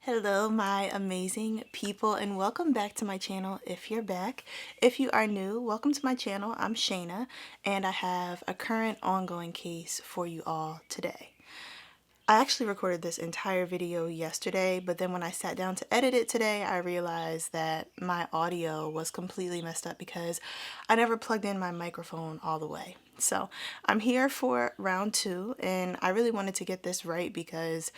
Hello, my amazing people, and welcome back to my channel if you're back. If you are new, welcome to my channel. I'm Shayna, and I have a current ongoing case for you all today. I actually recorded this entire video yesterday, but then when I sat down to edit it today, I realized that my audio was completely messed up because I never plugged in my microphone all the way. So I'm here for round two, and I really wanted to get this right because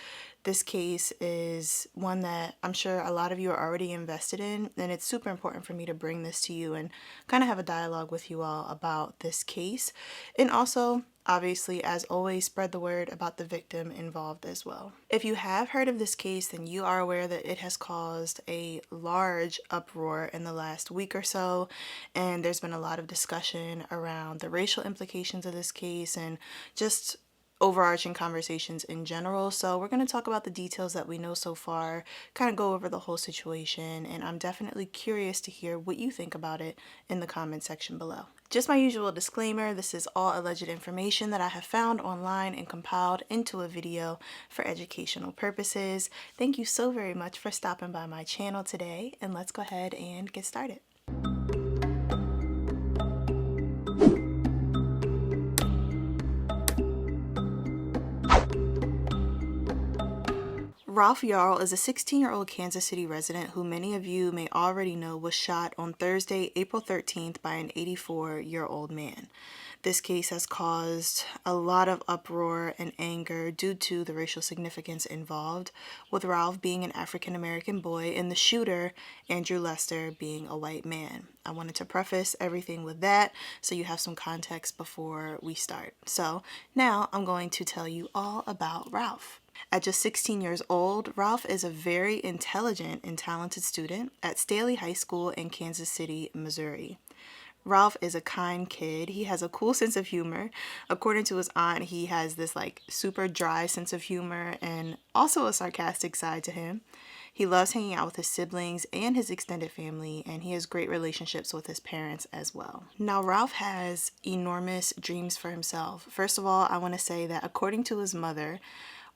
this case is one that I'm sure a lot of you are already invested in, and it's super important for me to bring this to you and kind of have a dialogue with you all about this case. And also, obviously, as always, spread the word about the victim involved as well. If you have heard of this case, then you are aware that it has caused a large uproar in the last week or so, and there's been a lot of discussion around the racial implications of this case and just overarching conversations in general. So we're going to talk about the details that we know so far, kind of go over the whole situation, and I'm definitely curious to hear what you think about it in the comment section below. Just my usual disclaimer, this is all alleged information that I have found online and compiled into a video for educational purposes. Thank you so very much for stopping by my channel today, and let's go ahead and get started. Ralph Yarl is a 16-year-old Kansas City resident who many of you may already know was shot on Thursday, April 13th by an 84-year-old man. This case has caused a lot of uproar and anger due to the racial significance involved, with Ralph being an African-American boy and the shooter, Andrew Lester, being a white man. I wanted to preface everything with that so you have some context before we start. So now I'm going to tell you all about Ralph. At just 16 years old, Ralph is a very intelligent and talented student at Staley High School in Kansas City, Missouri. Ralph is a kind kid. He has a cool sense of humor. According to his aunt, he has this super dry sense of humor and also a sarcastic side to him. He loves hanging out with his siblings and his extended family, and he has great relationships with his parents as well. Now, Ralph has enormous dreams for himself. First of all, I want to say that according to his mother,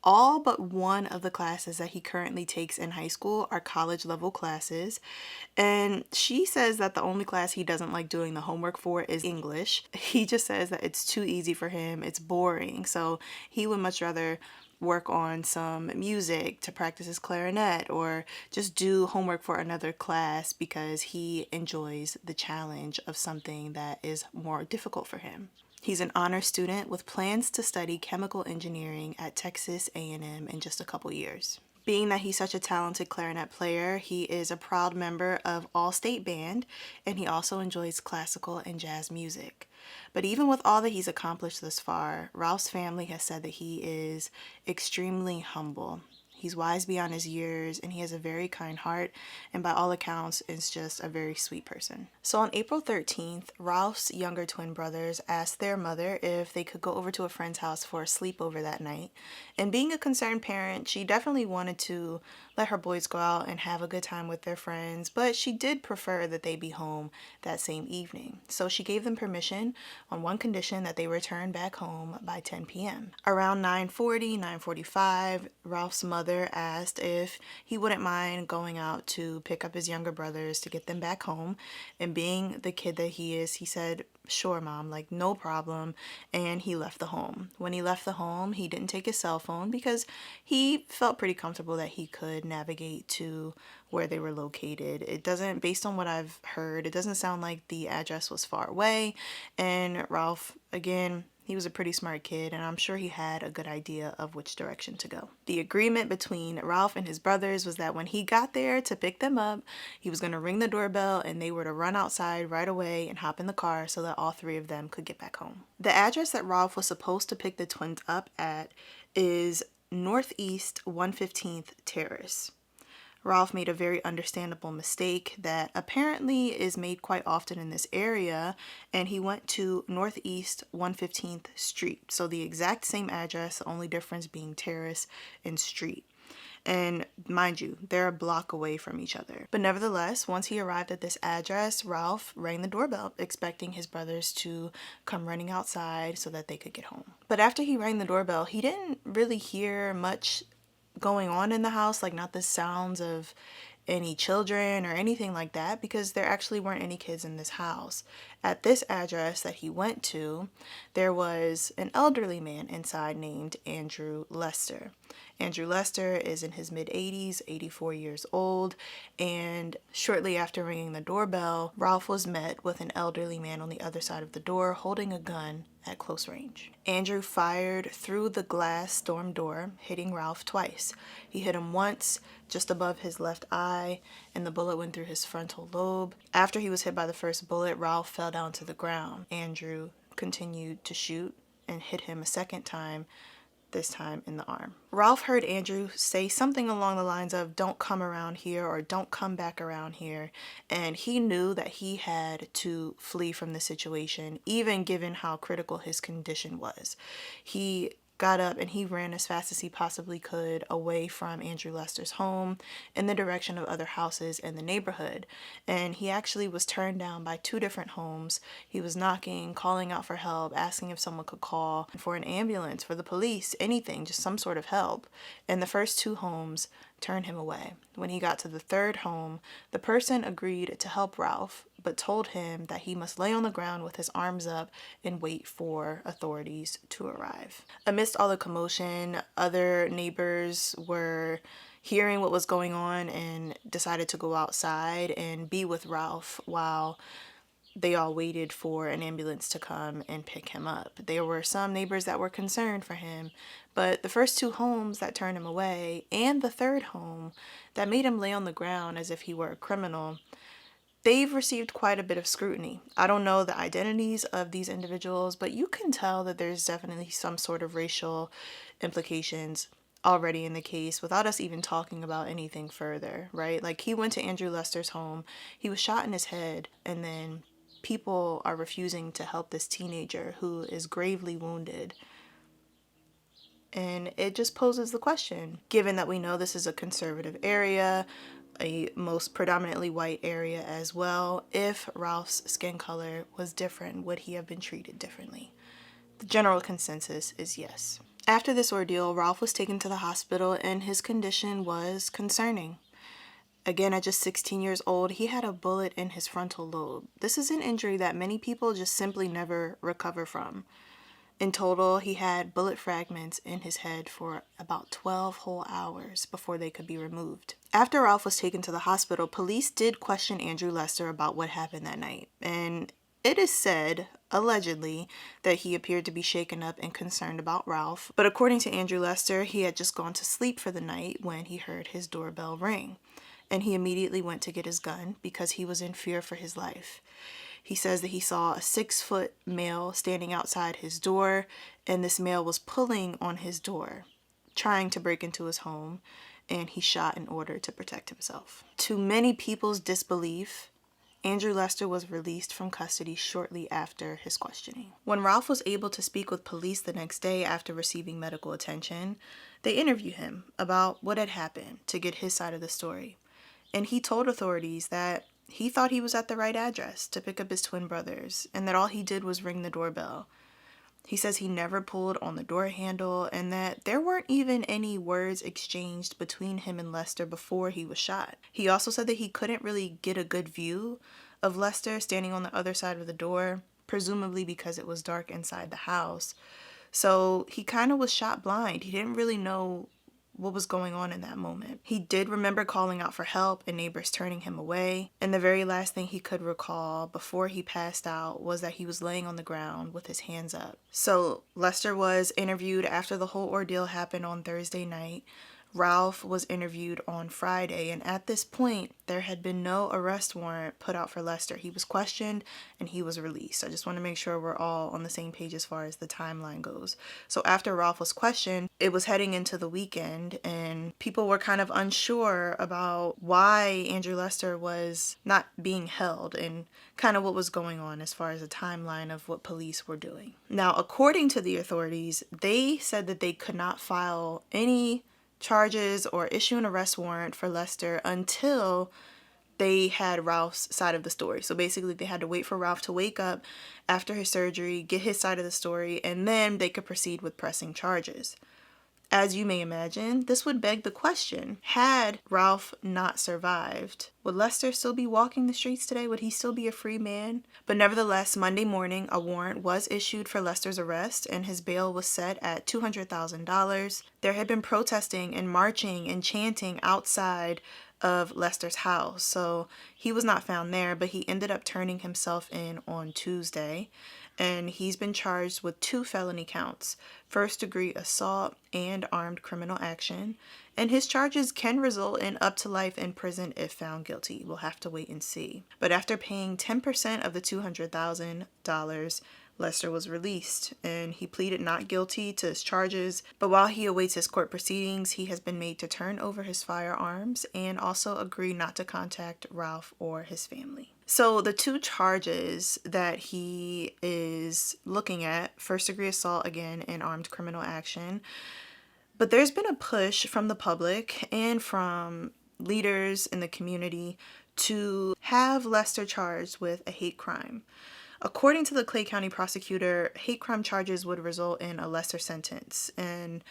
all but one of the classes that he currently takes in high school are college level classes, and she says that the only class he doesn't like doing the homework for is English. He just says that it's too easy for him, it's boring, so he would much rather work on some music to practice his clarinet or just do homework for another class because he enjoys the challenge of something that is more difficult for him. He's an honor student with plans to study chemical engineering at Texas A&M in just a couple years. Being that he's such a talented clarinet player, he is a proud member of All-State Band, and he also enjoys classical and jazz music. But even with all that he's accomplished thus far, Ralph's family has said that he is extremely humble. He's wise beyond his years, and he has a very kind heart, and by all accounts is just a very sweet person. So on April 13th, Ralph's younger twin brothers asked their mother if they could go over to a friend's house for a sleepover that night. And being a concerned parent, she definitely wanted to let her boys go out and have a good time with their friends, but she did prefer that they be home that same evening. So she gave them permission on one condition, that they return back home by 10 p.m. Around 9:40, 9:45, Ralph's mother asked if he wouldn't mind going out to pick up his younger brothers to get them back home. And being the kid that he is, he said, "Sure, Mom, no problem," and he left the home. When he left the home, he didn't take his cell phone because he felt pretty comfortable that he could navigate to where they were located. Based on what I've heard, it doesn't sound like the address was far away, and Ralph, again, he was a pretty smart kid, and I'm sure he had a good idea of which direction to go. The agreement between Ralph and his brothers was that when he got there to pick them up, he was going to ring the doorbell and they were to run outside right away and hop in the car so that all three of them could get back home. The address that Ralph was supposed to pick the twins up at is Northeast 115th Terrace. Ralph made a very understandable mistake that apparently is made quite often in this area, and he went to Northeast 115th Street. So the exact same address, the only difference being terrace and street. And mind you, they're a block away from each other. But nevertheless, once he arrived at this address, Ralph rang the doorbell, expecting his brothers to come running outside so that they could get home. But after he rang the doorbell, he didn't really hear much going on in the house, like not the sounds of any children or anything like that, because there actually weren't any kids in this house. At this address that he went to, there was an elderly man inside named Andrew Lester. Andrew Lester is in his mid-80s, 84 years old, and shortly after ringing the doorbell, Ralph was met with an elderly man on the other side of the door holding a gun at close range. Andrew fired through the glass storm door, hitting Ralph twice. He hit him once, just above his left eye, and the bullet went through his frontal lobe. After he was hit by the first bullet, Ralph fell down to the ground. Andrew continued to shoot and hit him a second time, this time in the arm. Ralph heard Andrew say something along the lines of, "Don't come around here," or "Don't come back around here," and he knew that he had to flee from the situation, even given how critical his condition was. He got up and he ran as fast as he possibly could away from Andrew Lester's home in the direction of other houses in the neighborhood. And he actually was turned down by 2 different homes. He was knocking, calling out for help, asking if someone could call for an ambulance, for the police, anything, just some sort of help. And the first 2 homes turned him away. When he got to the 3rd home, the person agreed to help Ralph, but told him that he must lay on the ground with his arms up and wait for authorities to arrive. Amidst all the commotion, other neighbors were hearing what was going on and decided to go outside and be with Ralph while they all waited for an ambulance to come and pick him up. There were some neighbors that were concerned for him, but the first 2 homes that turned him away and the 3rd home that made him lay on the ground as if he were a criminal, they've received quite a bit of scrutiny. I don't know the identities of these individuals, but you can tell that there's definitely some sort of racial implications already in the case without us even talking about anything further, right? Like, he went to Andrew Lester's home, he was shot in his head, and then people are refusing to help this teenager who is gravely wounded. And it just poses the question, given that we know this is a conservative area, a most predominantly white area as well, if Ralph's skin color was different, would he have been treated differently? The general consensus is yes. After this ordeal, Ralph was taken to the hospital and his condition was concerning. Again, at just 16 years old, he had a bullet in his frontal lobe. This is an injury that many people just simply never recover from. In total, he had bullet fragments in his head for about 12 whole hours before they could be removed. After Ralph was taken to the hospital, police did question Andrew Lester about what happened that night. And it is said, allegedly, that he appeared to be shaken up and concerned about Ralph. But according to Andrew Lester, he had just gone to sleep for the night when he heard his doorbell ring. And he immediately went to get his gun because he was in fear for his life. He says that he saw a 6-foot male standing outside his door, and this male was pulling on his door, trying to break into his home, and he shot in order to protect himself. To many people's disbelief, Andrew Lester was released from custody shortly after his questioning. When Ralph was able to speak with police the next day after receiving medical attention, they interviewed him about what had happened to get his side of the story. And he told authorities that he thought he was at the right address to pick up his twin brothers and that all he did was ring the doorbell. He says he never pulled on the door handle and that there weren't even any words exchanged between him and Lester before he was shot. He also said that he couldn't really get a good view of Lester standing on the other side of the door, presumably because it was dark inside the house. So he kind of was shot blind. He didn't really know what was going on in that moment. He did remember calling out for help and neighbors turning him away, and the very last thing he could recall before he passed out was that he was laying on the ground with his hands up. So Lester was interviewed after the whole ordeal happened on Thursday night. Ralph was interviewed on Friday, and at this point, there had been no arrest warrant put out for Lester. He was questioned and he was released. I just want to make sure we're all on the same page as far as the timeline goes. So after Ralph was questioned, it was heading into the weekend, and people were kind of unsure about why Andrew Lester was not being held and kind of what was going on as far as the timeline of what police were doing. Now, according to the authorities, they said that they could not file any charges or issue an arrest warrant for Lester until they had Ralph's side of the story. So basically they had to wait for Ralph to wake up after his surgery, get his side of the story, and then they could proceed with pressing charges. As you may imagine, this would beg the question, had Ralph not survived, would Lester still be walking the streets today? Would he still be a free man? But nevertheless, Monday morning, a warrant was issued for Lester's arrest and his bail was set at $200,000. There had been protesting and marching and chanting outside of Lester's house, so he was not found there, but he ended up turning himself in on Tuesday. And he's been charged with 2 felony counts, first-degree assault and armed criminal action. And his charges can result in up to life in prison if found guilty. We'll have to wait and see. But after paying 10% of the $200,000, Lester was released and he pleaded not guilty to his charges. But while he awaits his court proceedings, he has been made to turn over his firearms and also agree not to contact Ralph or his family. So the 2 charges that he is looking at, first-degree assault again and armed criminal action. But there's been a push from the public and from leaders in the community to have Lester charged with a hate crime. According to the Clay County prosecutor, hate crime charges would result in a lesser sentence. And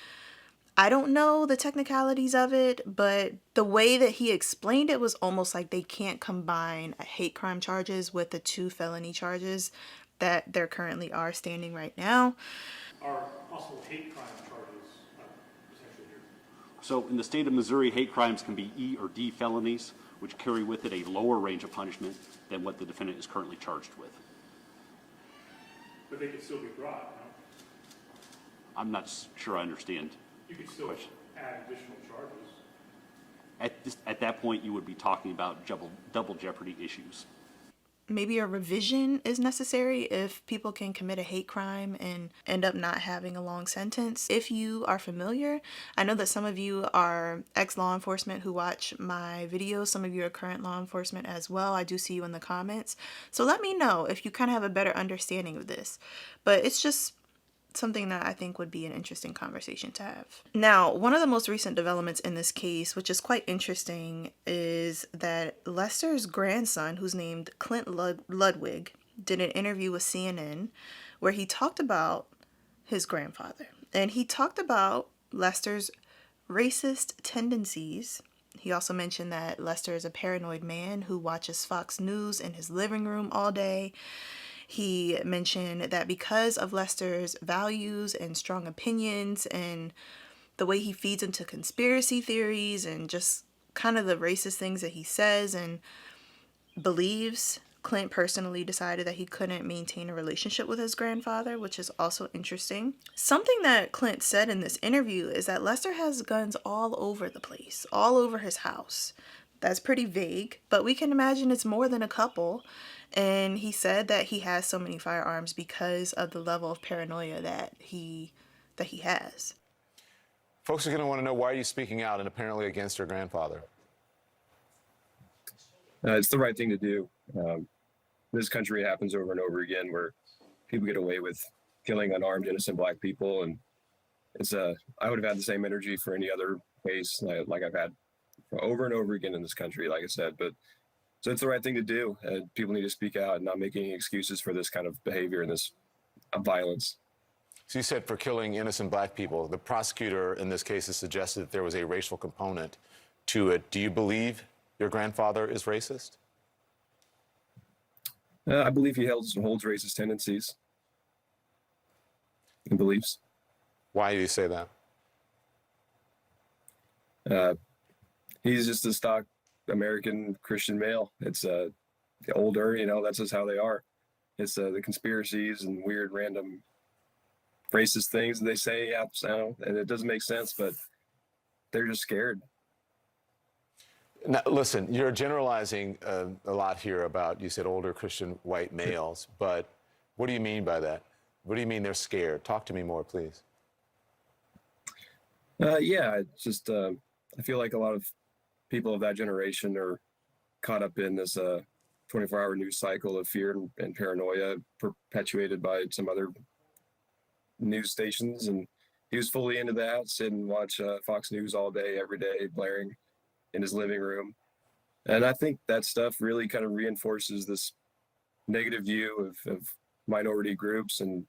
I don't know the technicalities of it, but the way that he explained it was almost like they can't combine hate crime charges with the 2 felony charges that there currently are standing right now. Are also hate crime charges potentially here? So in the state of Missouri, hate crimes can be E or D felonies, which carry with it a lower range of punishment than what the defendant is currently charged with. But they could still be brought, no? I'm not sure I understand. You could still add additional charges. At that point, you would be talking about double jeopardy issues. Maybe a revision is necessary if people can commit a hate crime and end up not having a long sentence. If you are familiar, I know that some of you are ex-law enforcement who watch my videos. Some of you are current law enforcement as well. I do see you in the comments. So let me know if you kind of have a better understanding of this. But it's just something that I think would be an interesting conversation to have. Now, one of the most recent developments in this case, which is quite interesting, is that Lester's grandson, who's named Clint Ludwig, did an interview with CNN where he talked about his grandfather. And he talked about Lester's racist tendencies. He also mentioned that Lester is a paranoid man who watches Fox News in his living room all day. He mentioned that because of Lester's values and strong opinions and the way he feeds into conspiracy theories and just kind of the racist things that he says and believes, Clint personally decided that he couldn't maintain a relationship with his grandfather, which is also interesting. Something that Clint said in this interview is that Lester has guns all over the place, all over his house. That's pretty vague, but we can imagine it's more than a couple. And he said that he has so many firearms because of the level of paranoia that he has. Folks are going to want to know, why are you speaking out and apparently against your grandfather? It's the right thing to do. This country happens over and over again where people get away with killing unarmed, innocent Black people. And it's I would have had the same energy for any other case like I've had over and over again in this country, like I said. But so it's the right thing to do. People need to speak out and not make any excuses for this kind of behavior and this violence. So you said for killing innocent Black people. The prosecutor in this case has suggested that there was a racial component to it. Do you believe your grandfather is racist? I believe he holds racist tendencies and beliefs. Why do you say that? He's just a stock American Christian male. It's older, that's just how they are. It's the conspiracies and weird random racist things they say, and it doesn't make sense, but they're just scared. Now, listen, you're generalizing a lot here about, you said older Christian white males, but what do you mean by that? What do you mean they're scared? Talk to me more, please. Yeah, it's just, I feel like a lot of people of that generation are caught up in this 24-hour news cycle of fear and paranoia perpetuated by some other news stations. And he was fully into that, sit and watch Fox News all day, every day, blaring in his living room. And I think that stuff really kind of reinforces this negative view of minority groups and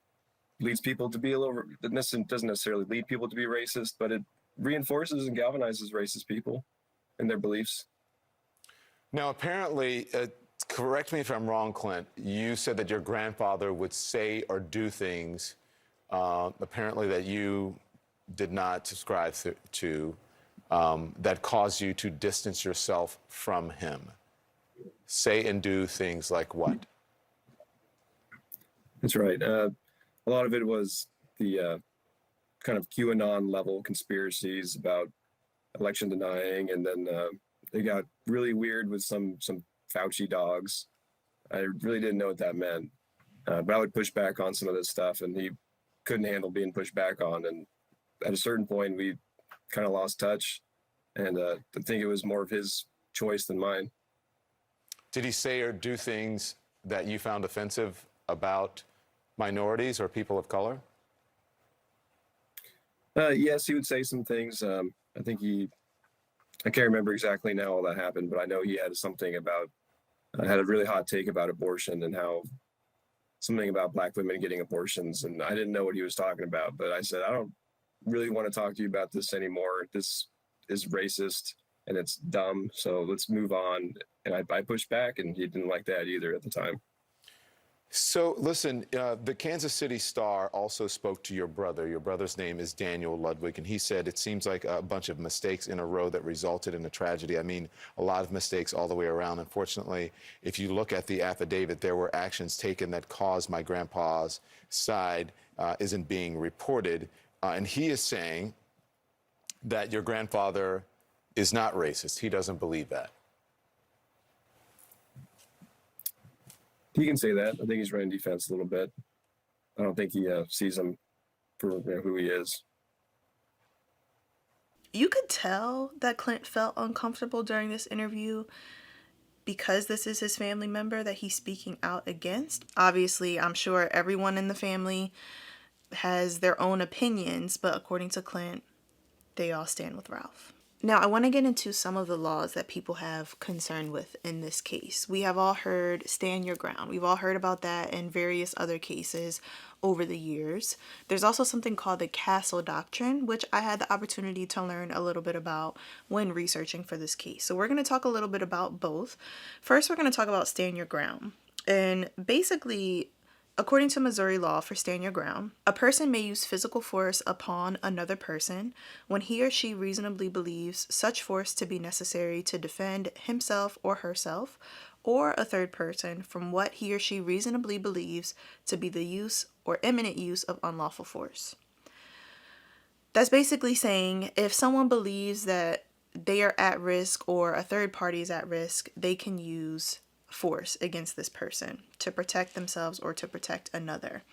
leads people to be a little, it doesn't necessarily lead people to be racist, but it reinforces and galvanizes racist people and their beliefs. Now, apparently, correct me if I'm wrong, Clint, you said that your grandfather would say or do things, apparently, that you did not subscribe to, that caused you to distance yourself from him. Say and do things like what? That's right. A lot of it was the kind of QAnon level conspiracies about election denying, and then they got really weird with some Fauci dogs. I really didn't know what that meant, but I would push back on some of this stuff, and he couldn't handle being pushed back on. And at a certain point, we kind of lost touch, and I think it was more of his choice than mine. Did he say or do things that you found offensive about minorities or people of color? Yes, he would say some things. I can't remember exactly now all that happened, but I know he had something about, had a really hot take about abortion and how something about Black women getting abortions. And I didn't know what he was talking about, but I said, I don't really want to talk to you about this anymore. This is racist and it's dumb. So let's move on. And I pushed back, and he didn't like that either at the time. So listen, the Kansas City Star also spoke to your brother. Your brother's name is Daniel Ludwig, and he said it seems like a bunch of mistakes in a row that resulted in a tragedy. I mean, a lot of mistakes all the way around. Unfortunately, if you look at the affidavit, there were actions taken that caused my grandpa's side isn't being reported. And he is saying that your grandfather is not racist. He doesn't believe that. He can say that. I think he's running defense a little bit. I don't think he sees him for who he is. You could tell that Clint felt uncomfortable during this interview because this is his family member that he's speaking out against. Obviously, I'm sure everyone in the family has their own opinions, but according to Clint, they all stand with Ralph. Now, I want to get into some of the laws that people have concern with in this case. We have all heard stand your ground. We've all heard about that in various other cases over the years. There's also something called the Castle Doctrine, which I had the opportunity to learn a little bit about when researching for this case. So we're going to talk a little bit about both. First, we're going to talk about stand your ground. And basically, according to Missouri law for stand your ground, a person may use physical force upon another person when he or she reasonably believes such force to be necessary to defend himself or herself or a third person from what he or she reasonably believes to be the use or imminent use of unlawful force. That's basically saying if someone believes that they are at risk or a third party is at risk, they can use force against this person to protect themselves or to protect another.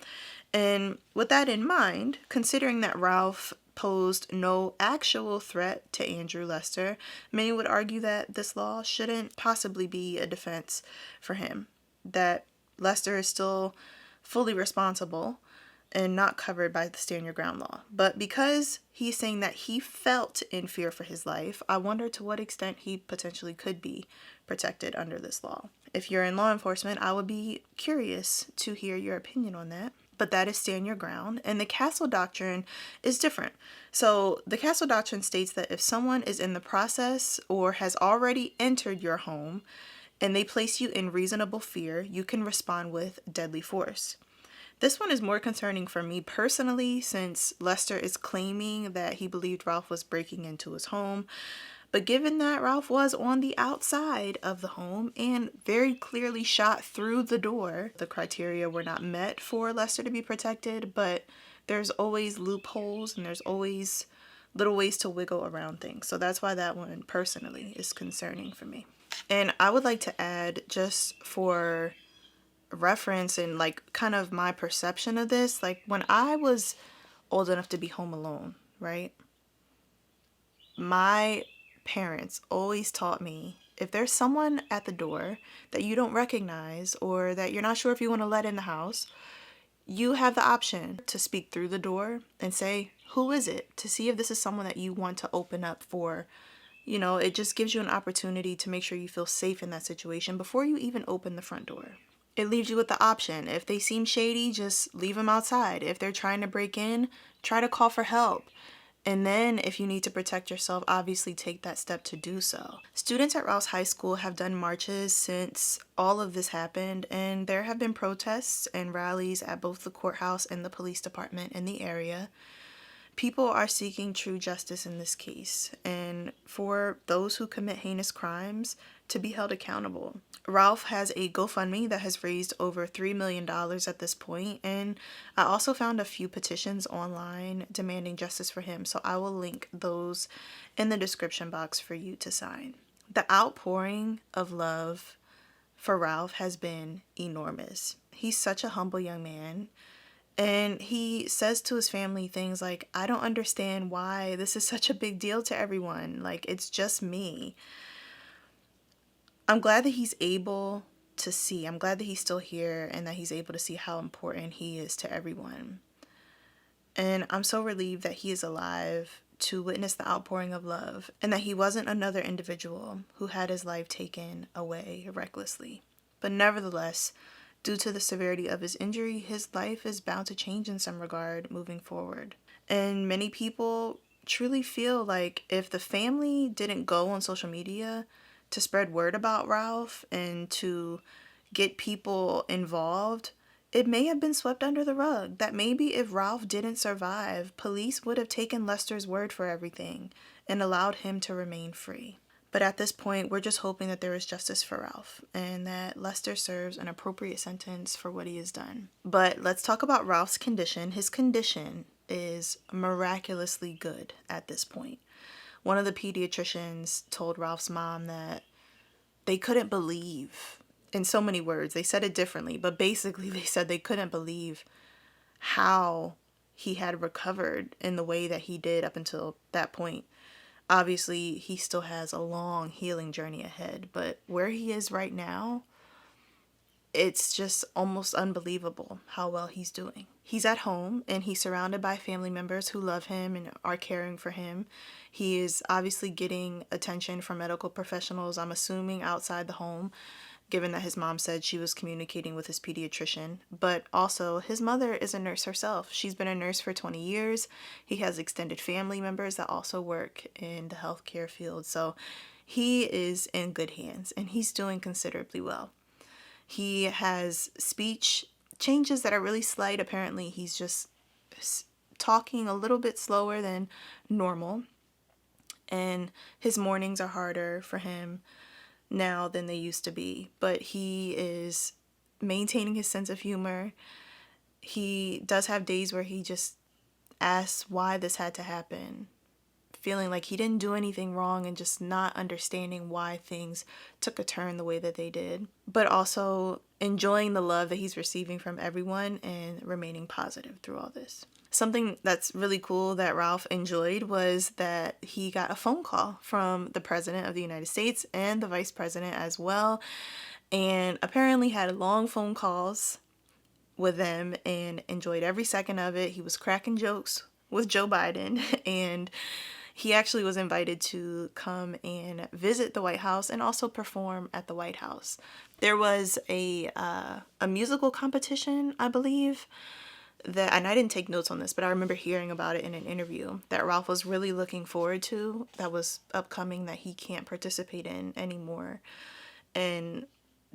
And with that in mind, considering that Ralph posed no actual threat to Andrew Lester, many would argue that this law shouldn't possibly be a defense for him, that Lester is still fully responsible and not covered by the stand your ground law. But because he's saying that he felt in fear for his life, I wonder to what extent he potentially could be protected under this law. If you're in law enforcement, I would be curious to hear your opinion on that. But that is stand your ground. And the Castle Doctrine is different. So the Castle Doctrine states that if someone is in the process or has already entered your home and they place you in reasonable fear, you can respond with deadly force. This one is more concerning for me personally, since Lester is claiming that he believed Ralph was breaking into his home. But given that Ralph was on the outside of the home and very clearly shot through the door, the criteria were not met for Lester to be protected, but there's always loopholes and there's always little ways to wiggle around things. So that's why that one personally is concerning for me. And I would like to add, just for reference and like kind of my perception of this, like when I was old enough to be home alone, right? My parents always taught me, if there's someone at the door that you don't recognize or that you're not sure if you want to let in the house, you have the option to speak through the door and say, who is it? To see if this is someone that you want to open up for. You know, it just gives you an opportunity to make sure you feel safe in that situation before you even open the front door. It leaves you with the option. If they seem shady, just leave them outside. If they're trying to break in, try to call for help. And then if you need to protect yourself, obviously take that step to do so. Students at Rouse High School have done marches since all of this happened, and there have been protests and rallies at both the courthouse and the police department in the area. People are seeking true justice in this case, and for those who commit heinous crimes to be held accountable. Ralph has a GoFundMe that has raised over $3 million at this point, and I also found a few petitions online demanding justice for him, so I will link those in the description box for you to sign. The outpouring of love for Ralph has been enormous. He's such a humble young man. And he says to his family things like, I don't understand why this is such a big deal to everyone. Like, it's just me. I'm glad that he's able to see. I'm glad that he's still here and that he's able to see how important he is to everyone. And I'm so relieved that he is alive to witness the outpouring of love and that he wasn't another individual who had his life taken away recklessly. But nevertheless, due to the severity of his injury, his life is bound to change in some regard moving forward. And many people truly feel like if the family didn't go on social media to spread word about Ralph and to get people involved, it may have been swept under the rug. That maybe if Ralph didn't survive, police would have taken Lester's word for everything and allowed him to remain free. But at this point, we're just hoping that there is justice for Ralph and that Lester serves an appropriate sentence for what he has done. But let's talk about Ralph's condition. His condition is miraculously good at this point. One of the pediatricians told Ralph's mom that they couldn't believe, in so many words, they said it differently, but basically they said they couldn't believe how he had recovered in the way that he did up until that point. Obviously, he still has a long healing journey ahead, but where he is right now, it's just almost unbelievable how well he's doing. He's at home and he's surrounded by family members who love him and are caring for him. He is obviously getting attention from medical professionals, I'm assuming outside the home, given that his mom said she was communicating with his pediatrician. But also, his mother is a nurse herself. She's been a nurse for 20 years. He has extended family members that also work in the healthcare field. So he is in good hands and he's doing considerably well. He has speech changes that are really slight. Apparently, he's just talking a little bit slower than normal. And his mornings are harder for him now than they used to be. But he is maintaining his sense of humor. He does have days where he just asks why this had to happen, feeling like he didn't do anything wrong and just not understanding why things took a turn the way that they did, but also enjoying the love that he's receiving from everyone and remaining positive through all this. Something that's really cool that Ralph enjoyed was that he got a phone call from the President of the United States and the Vice President as well, and apparently had long phone calls with them and enjoyed every second of it. He was cracking jokes with Joe Biden, and he actually was invited to come and visit the White House and also perform at the White House. There was a musical competition, I believe, and I didn't take notes on this, but I remember hearing about it in an interview that Ralph was really looking forward to, that was upcoming, that he can't participate in anymore. And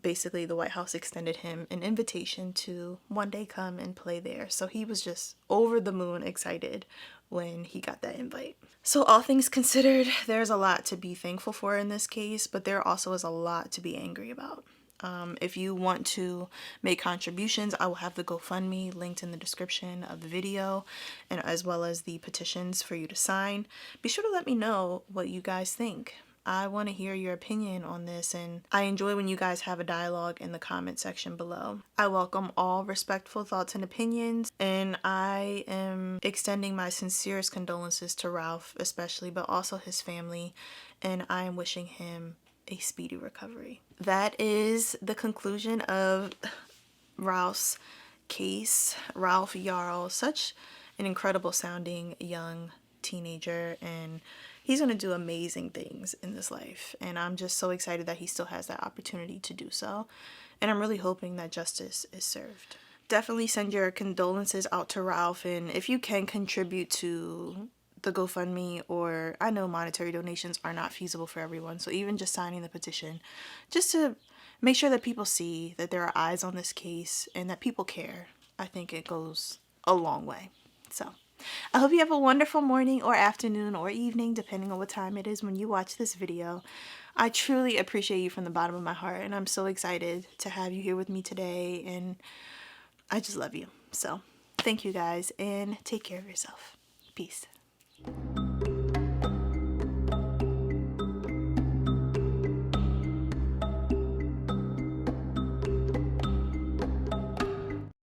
basically the White House extended him an invitation to one day come and play there. So he was just over the moon excited when he got that invite. So all things considered, there's a lot to be thankful for in this case, but there also is a lot to be angry about. If you want to make contributions, I will have the GoFundMe linked in the description of the video, and as well as the petitions for you to sign. Be sure to let me know what you guys think. I want to hear your opinion on this, and I enjoy when you guys have a dialogue in the comment section below. I welcome all respectful thoughts and opinions, and I am extending my sincerest condolences to Ralph especially, but also his family, and I am wishing him a speedy recovery. That is the conclusion of Ralph's case. Ralph Yarl, such an incredible sounding young teenager, and he's going to do amazing things in this life, and I'm just so excited that he still has that opportunity to do so. And I'm really hoping that justice is served. Definitely send your condolences out to Ralph, and if you can contribute to the GoFundMe, or I know monetary donations are not feasible for everyone, so even just signing the petition, just to make sure that people see that there are eyes on this case and that people care, I think it goes a long way. So I hope you have a wonderful morning or afternoon or evening, depending on what time it is when you watch this video. I truly appreciate you from the bottom of my heart, and I'm so excited to have you here with me today, and I just love you. So thank you guys, and take care of yourself. Peace.